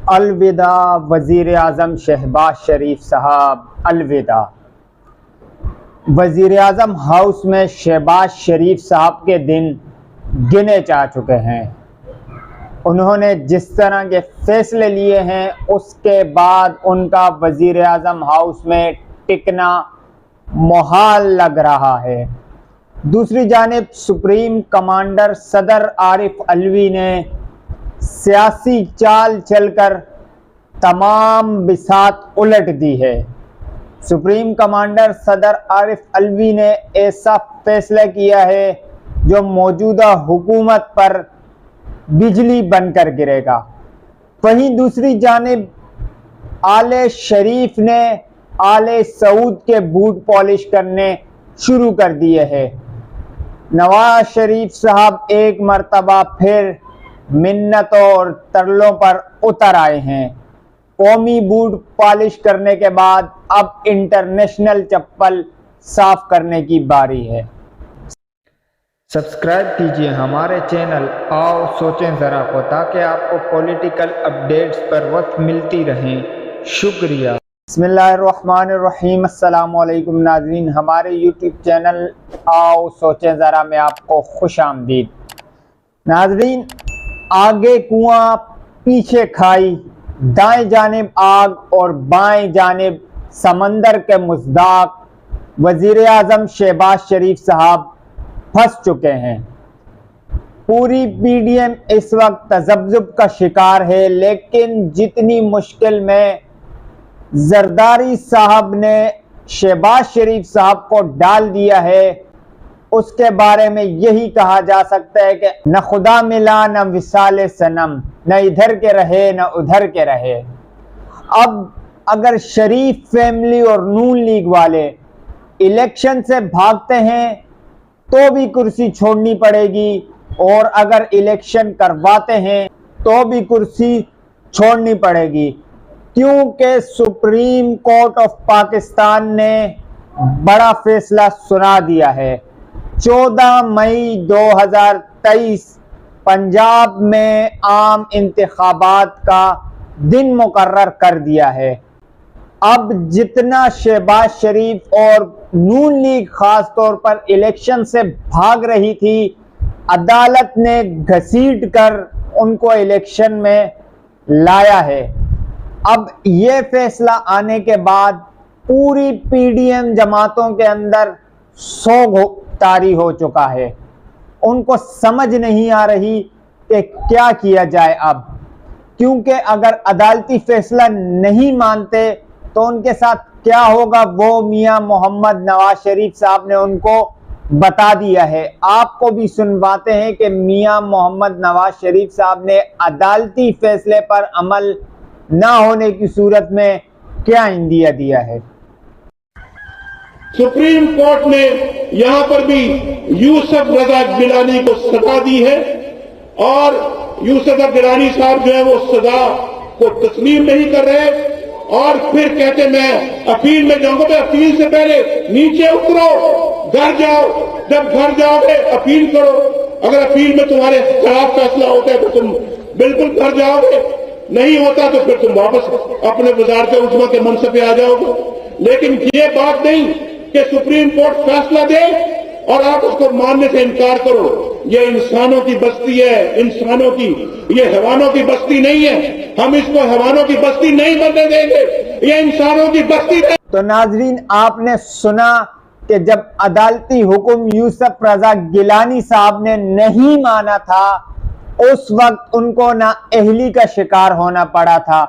अलविदा वज़ीर आज़म शहबाज शरीफ साहब, अलविदा। वज़ीर आज़म हाउस में शहबाज शरीफ साहब के दिन गिने जा चुके हैं। उन्होंने जिस तरह के फैसले लिए हैं उसके बाद उनका वज़ीर आज़म हाउस में टिकना मुहाल लग रहा है। दूसरी जानिब सुप्रीम कमांडर सदर आरिफ अलवी ने सियासी चाल चलकर तमाम बिसात उलट दी है। सुप्रीम कमांडर सदर आरिफ अलवी ने ऐसा फैसला किया है जो मौजूदा हुकूमत पर बिजली बनकर गिरेगा। वहीं दूसरी जानिब आले शरीफ ने आले सऊद के बूट पॉलिश करने शुरू कर दिए हैं। नवाज शरीफ साहब एक मर्तबा फिर मिन्नतों और तरलों पर उतर आए हैं। कौमी बूट पॉलिश करने के बाद अब इंटरनेशनल चप्पल साफ करने की बारी है। सब्सक्राइब कीजिए हमारे चैनल आओ सोचें ज़रा को, ताकि आपको पॉलिटिकल अपडेट्स पर वक्त मिलती रहें। शुक्रिया। बिस्मिल्लाहिर्रहमानिर्रहीम। अस्सलामुअलैकुम नाज़रीन, हमारे यूट्यूब चैनल आओ सोचें ज़रा में आपको खुश आमदीद। नाज़रीन, आगे कुआं पीछे खाई, दाएं जानिब आग और बाएं जानिब समंदर के मुज़दाक वज़ीर आज़म शहबाज शरीफ साहब फंस चुके हैं। पूरी पीडीएम इस वक्त तज़ब्ज़ुब का शिकार है, लेकिन जितनी मुश्किल में जरदारी साहब ने शहबाज शरीफ साहब को डाल दिया है उसके बारे में यही कहा जा सकता है कि न खुदा मिला न विसाले सनम, न इधर के रहे न उधर के रहे। अब अगर शरीफ फैमिली और नून लीग वाले इलेक्शन से भागते हैं तो भी कुर्सी छोड़नी पड़ेगी, और अगर इलेक्शन करवाते हैं तो भी कुर्सी छोड़नी पड़ेगी, क्योंकि सुप्रीम कोर्ट ऑफ पाकिस्तान ने बड़ा फैसला सुना दिया है। 14 मई 2023 पंजाब में आम इंतखाबात का दिन मुकर्रर कर दिया है। अब जितना शहबाज शरीफ और नून लीग खास तौर पर इलेक्शन से भाग रही थी, अदालत ने घसीट कर उनको इलेक्शन में लाया है। अब ये फैसला आने के बाद पूरी पीडीएम जमातों के अंदर सोग तारी हो चुका है। उनको समझ नहीं आ रही कि क्या किया जाए अब, क्योंकि अगर अदालती फैसला नहीं मानते तो उनके साथ क्या होगा वो मियां मोहम्मद नवाज शरीफ साहब ने उनको बता दिया है। आपको भी सुनवाते हैं कि मियां मोहम्मद नवाज शरीफ साहब ने अदालती फैसले पर अमल ना होने की सूरत में क्या इंदिया दिया है। सुप्रीम कोर्ट ने यहां पर भी यूसुफ रजा गिलानी को सजा दी है, और यूसुफ गिलानी साहब जो है वो सजा को तस्लीम नहीं कर रहे, और फिर कहते मैं अपील में जाऊंगा। तो अपील से पहले नीचे उतरो, घर जाओ, जब घर जाओगे अपील करो। अगर अपील में तुम्हारे खिलाफ फैसला होता है तो तुम बिल्कुल घर जाओगे, नहीं होता तो फिर तुम वापस अपने वजारत उज़्मा के मनसब पे आ जाओगे। लेकिन ये बात नहीं कि सुप्रीम कोर्ट फैसला दे और आप उसको मानने से इनकार करो। ये इंसानों की बस्ती है, इंसानों की, ये हैवानों की बस्ती नहीं है। हम इसको हैवानों की बस्ती नहीं बनने देंगे, ये इंसानों की बस्ती है। तो नाजरीन, आपने सुना कि जब अदालती हुक्म यूसुफ रजा गिलानी साहब ने नहीं माना था, उस वक्त उनको ना अहली का शिकार होना पड़ा था,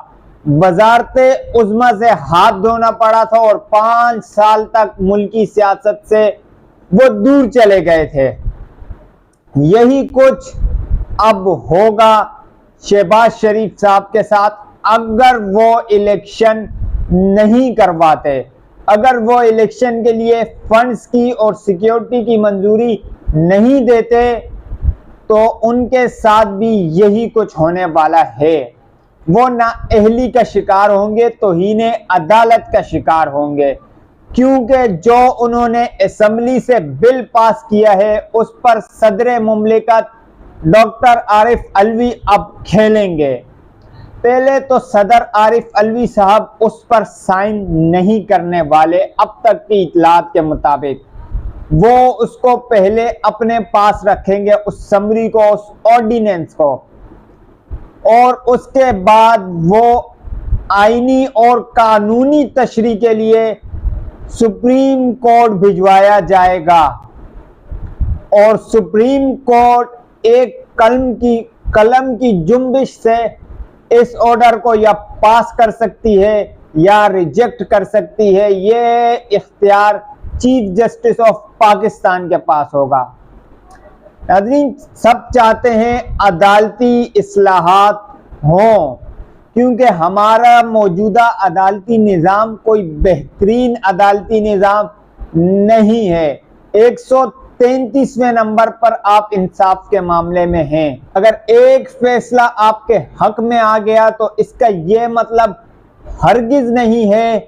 वजारते उज़्मा से हाथ धोना पड़ा था, और 5 साल तक मुल्की सियासत से वो दूर चले गए थे। यही कुछ अब होगा शहबाज शरीफ साहब के साथ अगर वो इलेक्शन नहीं करवाते, अगर वो इलेक्शन के लिए फंड्स की और सिक्योरिटी की मंजूरी नहीं देते तो उनके साथ भी यही कुछ होने वाला है। वो ना अहली का शिकार होंगे तो ही ने अदालत का शिकार होंगे, क्योंकि जो उन्होंने असेंबली से बिल पास किया है उस पर सदर मुमलिकत डॉक्टर आरिफ अलवी अब खेलेंगे। पहले तो सदर आरिफ अलवी साहब उस पर साइन नहीं करने वाले, अब तक की इतलात के मुताबिक। वो उसको पहले अपने पास रखेंगे, उस समरी को, उस ऑर्डिनेंस को, और उसके बाद वो आईनी और कानूनी तशरीह के लिए सुप्रीम कोर्ट भिजवाया जाएगा। और सुप्रीम कोर्ट एक कलम की जुम्बिश से इस ऑर्डर को या पास कर सकती है या रिजेक्ट कर सकती है। ये इख्तियार चीफ जस्टिस ऑफ पाकिस्तान के पास होगा। नाज़रीन, सब चाहते हैं अदालती इस्लाहात हों, क्योंकि हमारा मौजूदा अदालती निज़ाम कोई बेहतरीन अदालती निज़ाम नहीं है। 133वें नंबर पर आप इंसाफ के मामले में हैं। अगर एक फैसला आपके हक में आ गया तो इसका ये मतलब हरगिज नहीं है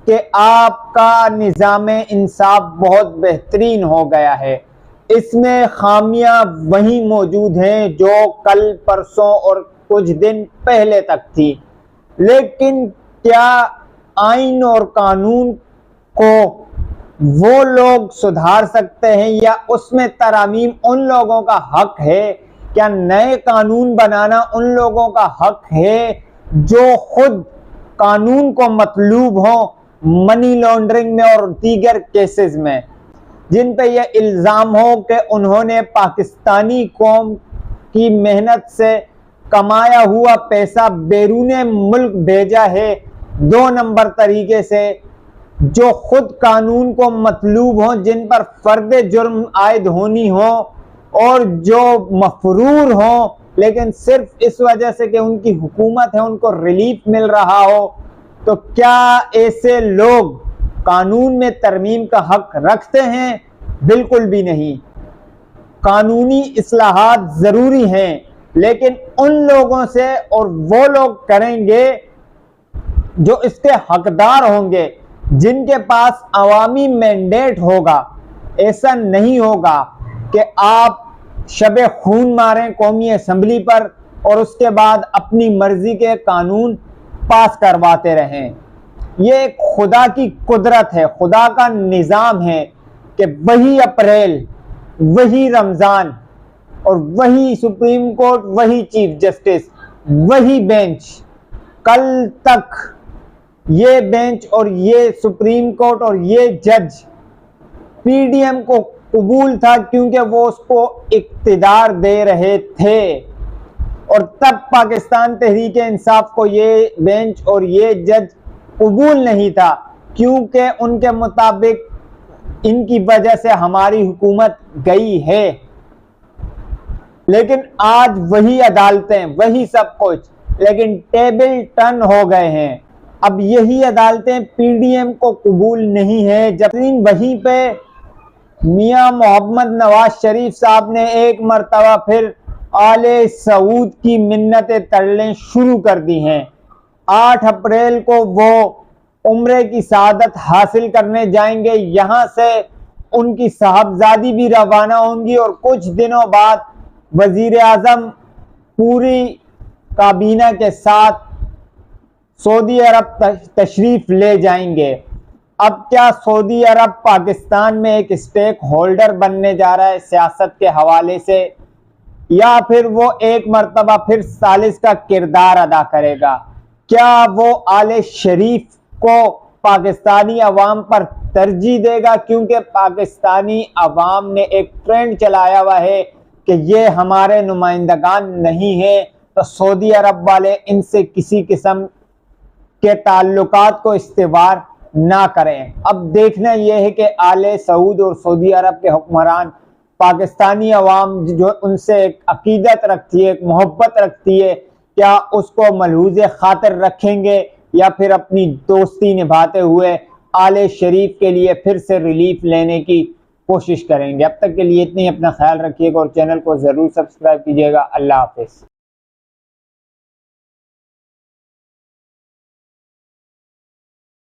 कि आपका निज़ाम इंसाफ बहुत बेहतरीन हो गया है। इसमें खामियां वही मौजूद हैं जो कल, परसों और कुछ दिन पहले तक थी। लेकिन क्या आइन और कानून को वो लोग सुधार सकते हैं या उसमें तरमीम उन लोगों का हक है? क्या नए कानून बनाना उन लोगों का हक है जो खुद कानून को मतलूब हो मनी लॉन्ड्रिंग में और दीगर केसेस में, जिन पे यह इल्ज़ाम हो कि उन्होंने पाकिस्तानी कौम की मेहनत से कमाया हुआ पैसा बैरूने मुल्क भेजा है 2 नंबर तरीके से, जो खुद कानून को मतलूब हो, जिन पर फर्द जुर्म आयद होनी हो और जो मफरूर हो, लेकिन सिर्फ इस वजह से कि उनकी हुकूमत है उनको रिलीफ मिल रहा हो। तो क्या ऐसे लोग कानून में तरमीम का हक रखते हैं? बिल्कुल भी नहीं। कानूनी इस्लाहात जरूरी हैं, लेकिन उन लोगों से, और वो लोग करेंगे जो इसके हकदार होंगे, जिनके पास अवामी मैंडेट होगा। ऐसा नहीं होगा कि आप शबे खून मारें कौमी असम्बली पर और उसके बाद अपनी मर्जी के कानून पास करवाते रहें। ये खुदा की कुदरत है, खुदा का निज़ाम है कि वही अप्रैल, वही रमज़ान और वही सुप्रीम कोर्ट, वही चीफ जस्टिस, वही बेंच। कल तक ये बेंच और ये सुप्रीम कोर्ट और ये जज पीडीएम को कबूल था, क्योंकि वो उसको इक्तिदार दे रहे थे। और तब पाकिस्तान तहरीक इंसाफ को ये बेंच और ये जज कबूल नहीं था, क्योंकि उनके मुताबिक इनकी वजह से हमारी हुकूमत गई है। लेकिन आज वही अदालतें, वही सब कुछ, लेकिन टेबल टर्न हो गए हैं। अब यही अदालतें पीडीएम को कबूल नहीं है। जब वहीं पे मियां मोहम्मद नवाज शरीफ साहब ने एक मरतबा फिर आले सऊद की मिन्नतें तड़लें शुरू कर दी हैं। 8 अप्रैल को वो उम्रे की सआदत हासिल करने जाएंगे, यहाँ से उनकी साहबजादी भी रवाना होंगी और कुछ दिनों बाद वजीर आजम पूरी काबीना के साथ सऊदी अरब तशरीफ ले जाएंगे। अब क्या सऊदी अरब पाकिस्तान में एक स्टेक होल्डर बनने जा रहा है सियासत के हवाले से, या फिर वो एक मरतबा फिर सालिस का किरदार अदा करेगा? क्या वो आले शरीफ को पाकिस्तानी अवाम पर तरजीह देगा? क्योंकि पाकिस्तानी अवाम ने एक ट्रेंड चलाया हुआ है कि ये हमारे नुमाइंदगान नहीं है, तो सऊदी अरब वाले इनसे किसी किस्म के ताल्लुकात को इस्तेवार ना करें। अब देखना यह है कि आले सऊद और सऊदी अरब के हुक्मरान पाकिस्तानी अवाम जो उनसे एक अकीदत रखती है, एक मोहब्बत रखती है, क्या उसको मलहूज़ खातिर रखेंगे या फिर अपनी दोस्ती निभाते हुए आले शरीफ के लिए फिर से रिलीफ लेने की कोशिश करेंगे? अब तक के लिए इतनी, अपना ख्याल रखिएगा और चैनल को ज़रूर सब्सक्राइब कीजिएगा। अल्लाह हाफिज़।